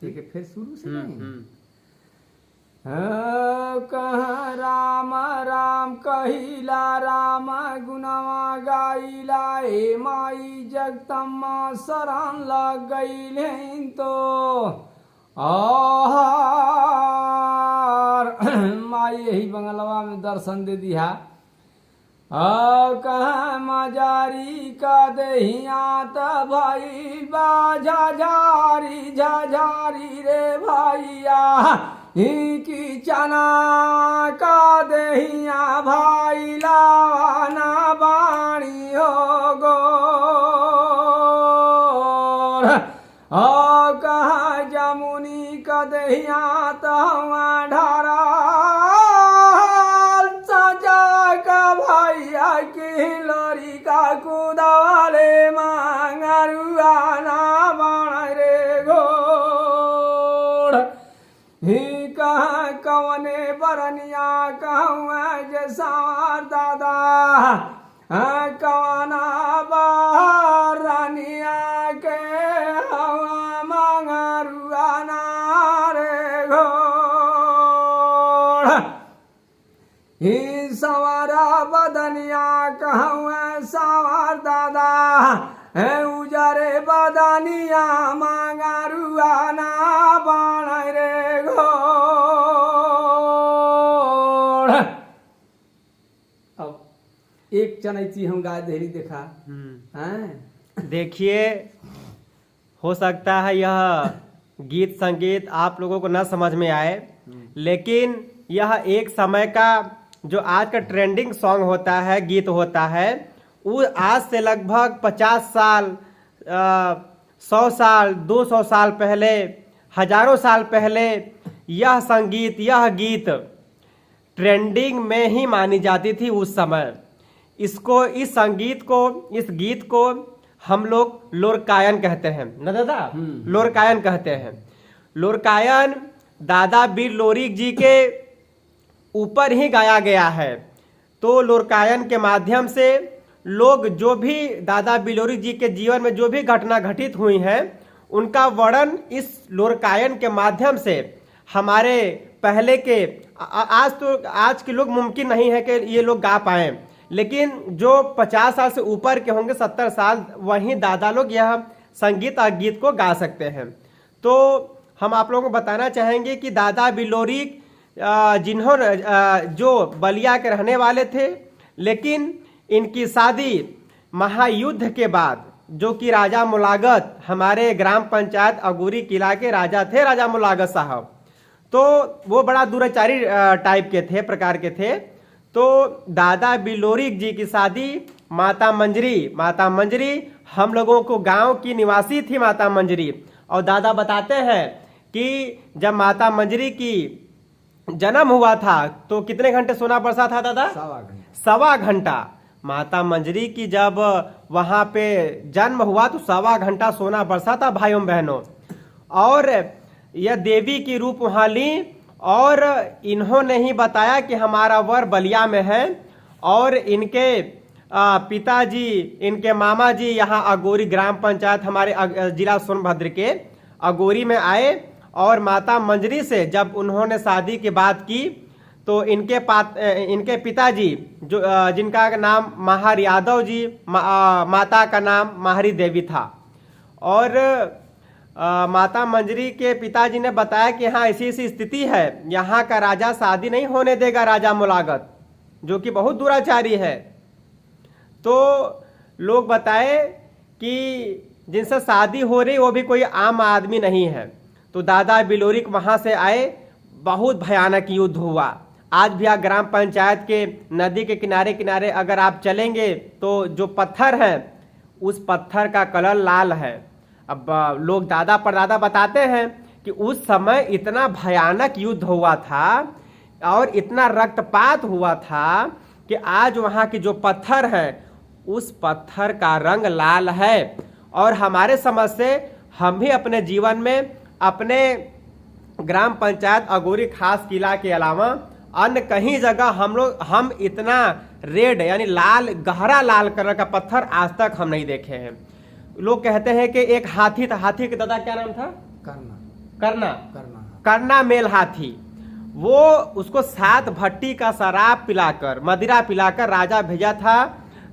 ठीक है, फिर शुरू से नहीं। कह राम राम कहिला राम गुनवा गाइला हे माई जगतम्मा शरण लग गईले तो और माई यही बंगलवा में दर्शन दे दिया। कह मजारी का दहिया त भाई बाजा झारी झाझारी रे भैया की चना का दहिया भाई लाना बाणी हो गो कहा जमुनी का दहिया तवा ढारा सजा का भैया की लोरी का कुदाले मांगरुआ ना बाण रे घोड़ ही कहा कवने बरनिया कहूँ जैसा दादा कवना बरनिया के हवा मांगरुआ ना रे घोड़ ही सवारा बदनिया कहूँ सवार दादा उजरे बदनिया मांगरुआ ना बाण रे घोड़। अब एक चनैती हम गाय देहरी देखा हैं। देखिए, हो सकता है यह गीत संगीत आप लोगों को न समझ में आए, लेकिन यह एक समय का जो आज का ट्रेंडिंग सॉन्ग होता है, गीत होता है, वो आज से लगभग 50 साल 100 साल 200 साल पहले, हजारों साल पहले यह संगीत, यह गीत ट्रेंडिंग में ही मानी जाती थी उस समय। इसको, इस संगीत को, इस गीत को हम लोग लोरकायन कहते हैं ना दादा? लोरकायन कहते हैं। लोरकायन दादा बीर लोरी जी के ऊपर ही गाया गया है। तो लोरकायन के माध्यम से लोग जो भी दादा बिलोरी जी के जीवन में जो भी घटना घटित हुई हैं, उनका वर्णन इस लोरकायन के माध्यम से हमारे पहले के, आज के लोग मुमकिन नहीं है कि ये लोग गा पाएं, लेकिन जो 50 साल से ऊपर के होंगे, 70 साल, वहीं दादा लोग यह संगीत और गीत को गा सकते हैं। तो हम आप लोगों को बताना चाहेंगे कि दादा बिलोरी जिन्होंने जो बलिया के रहने वाले थे, लेकिन इनकी शादी महायुद्ध के बाद, जो कि राजा मुलागत, हमारे ग्राम पंचायत अगूरी किला के राजा थे, राजा मुलागत साहब, तो वो बड़ा दुराचारी टाइप के थे, प्रकार के थे। तो दादा बिलोरी जी की शादी माता मंजरी हम लोगों को गांव की निवासी थी माता मंजरी। और दादा बताते हैं कि जब माता मंजरी की जन्म हुआ था तो कितने घंटे सोना बरसा था दादा? 1.25 घंटा। माता मंजरी की जब वहां पे जन्म हुआ तो 1.25 घंटा सोना बरसा था भाइयों बहनों। और यह देवी की रूप वहां ली और इन्होंने ही बताया कि हमारा वर बलिया में है। और इनके पिताजी, इनके मामा जी यहाँ अगोरी ग्राम पंचायत हमारे जिला सोनभद्र के अगोरी में आए और माता मंजरी से जब उन्होंने शादी की बात की तो इनके पिताजी जो जिनका नाम महार यादव जी, माता का नाम माहरी देवी था। और माता मंजरी के पिताजी ने बताया कि हाँ ऐसी ऐसी स्थिति है, यहाँ का राजा शादी नहीं होने देगा, राजा मुलागत, जो कि बहुत दुराचारी है। तो लोग बताए कि जिनसे शादी हो रही वो भी कोई आम आदमी नहीं है। तो दादा बिलोरी वहां से आए, बहुत भयानक युद्ध हुआ। आज भी आप ग्राम पंचायत के नदी के किनारे किनारे अगर आप चलेंगे तो जो पत्थर है उस पत्थर का कलर लाल है। अब लोग दादा परदादा बताते हैं कि उस समय इतना भयानक युद्ध हुआ था और इतना रक्तपात हुआ था कि आज वहाँ की जो पत्थर है उस पत्थर का रंग लाल है। और हमारे समझ से हम भी अपने जीवन में अपने ग्राम पंचायत अगोरी खास किला के अलावा अन्य कहीं जगह हम इतना रेड यानी लाल, गहरा लाल कलर का पत्थर आज तक हम नहीं देखे हैं। लोग कहते हैं कि एक हाथी था, हाथी के दादा क्या नाम था? करना मेल हाथी, वो उसको 7 भट्टी का शराब पिलाकर, मदिरा पिलाकर राजा भेजा था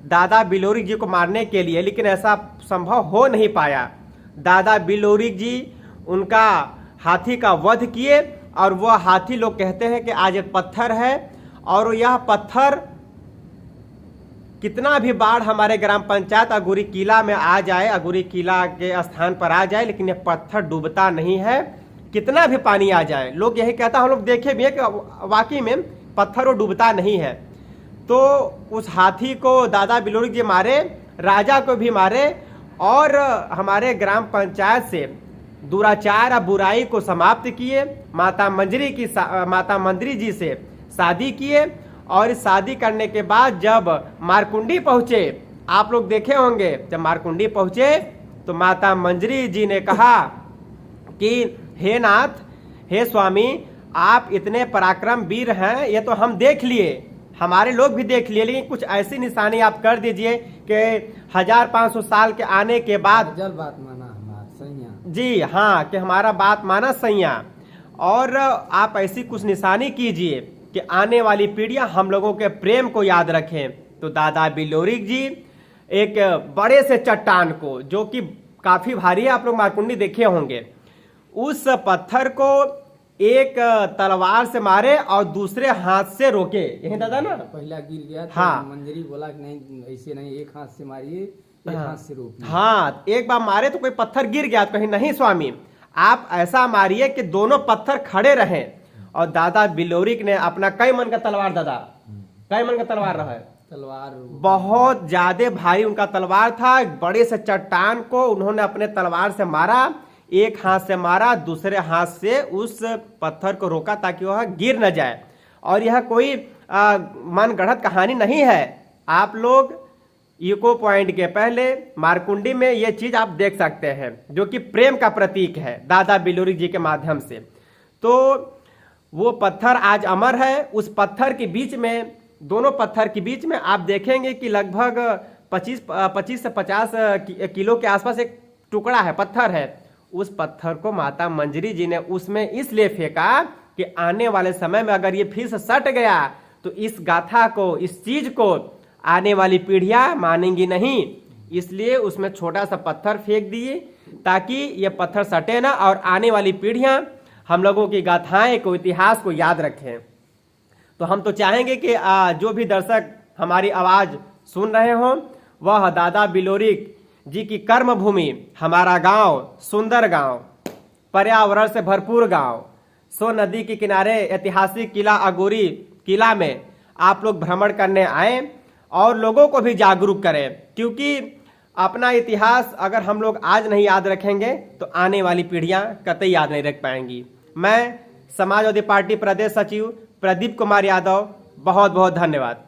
दादा बिलोरी जी को मारने के लिए, लेकिन ऐसा संभव हो नहीं पाया। दादा बिलोरी जी उनका हाथी का वध किए, और वह हाथी लोग कहते हैं कि आज एक पत्थर है, और यह पत्थर कितना भी बाढ़ हमारे ग्राम पंचायत अगुरी किला में आ जाए, अगुरी किला के स्थान पर आ जाए, लेकिन यह पत्थर डूबता नहीं है। कितना भी पानी आ जाए, लोग यही कहता, हम लोग देखे भी है कि वाकई में पत्थर वो डूबता नहीं है। तो उस हाथी को दादा बिलोरी जी मारे, राजा को भी मारे, और हमारे ग्राम पंचायत से दुराचार और बुराई को समाप्त किए। माता मंजरी जी से शादी किए, और इस शादी करने के बाद जब मारकुंडी पहुंचे, आप लोग देखे होंगे, जब मारकुंडी पहुंचे तो माता मंजरी जी ने कहा कि हे नाथ, हे स्वामी, आप इतने पराक्रम वीर हैं, ये तो हम देख लिए, हमारे लोग भी देख लिए, लेकिन कुछ ऐसी निशानी आप कर दीजिए कि 1500 साल के आने के बाद जल बात माना हमारा सैया। जी हाँ, कि हमारा बात माना सैया, और आप ऐसी कुछ निशानी कीजिए कि आने वाली पीढ़ियां हम लोगों के प्रेम को याद रखें। तो दादा बिलोरी जी एक बड़े से चट्टान को, जो कि काफी भारी है, आप लोग मारकुंडी देखे होंगे, उस पत्थर को एक तलवार से मारे और दूसरे हाथ से रोके। यही दादा ना, पहला गिर गया तो हाँ, मंजरी बोला कि नहीं, ऐसे नहीं, एक हाथ से मारिए, एक हाथ से रोकिए। हाँ, एक बार मारे तो कोई पत्थर गिर गया, तो कहीं नहीं स्वामी, आप ऐसा मारिए कि दोनों पत्थर खड़े रहें। और दादा बिलोरी ने अपना कई मन का तलवार, दादा कई मन का तलवार रहा है, तलवार बहुत ज्यादा भारी उनका तलवार था। बड़े से चट्टान को उन्होंने अपने तलवार से मारा, एक हाथ से मारा, दूसरे हाथ से उस पत्थर को रोका ताकि वह गिर न जाए। और यह कोई मन गढ़ंत कहानी नहीं है, आप लोग इको पॉइंट के पहले मारकुंडी में ये चीज आप देख सकते हैं, जो कि प्रेम का प्रतीक है दादा बिलोरी जी के माध्यम से। तो वो पत्थर आज अमर है। उस पत्थर के बीच में, दोनों पत्थर के बीच में आप देखेंगे कि लगभग 25 से 50 किलो के आसपास एक टुकड़ा है, पत्थर है। उस पत्थर को माता मंजरी जी ने उसमें इसलिए फेंका कि आने वाले समय में अगर ये फिर से सट गया तो इस गाथा को, इस चीज को आने वाली पीढ़ियां मानेंगी नहीं, इसलिए उसमें छोटा सा पत्थर फेंक दिए ताकि ये पत्थर सटे ना, और आने वाली पीढ़ियां हम लोगों की गाथाएं को, इतिहास को याद रखें। तो हम तो चाहेंगे कि जो भी दर्शक हमारी आवाज सुन रहे हों, वह दादा बिलोरी जी की कर्म भूमि, हमारा गांव, सुंदर गांव, पर्यावरण से भरपूर गांव, सो नदी के किनारे ऐतिहासिक किला अगोरी किला में आप लोग भ्रमण करने आए और लोगों को भी जागरूक करें, क्योंकि अपना इतिहास अगर हम लोग आज नहीं याद रखेंगे तो आने वाली पीढ़ियां कतई याद नहीं रख पाएंगी। मैं समाजवादी पार्टी प्रदेश सचिव प्रदीप कुमार यादव, बहुत बहुत धन्यवाद।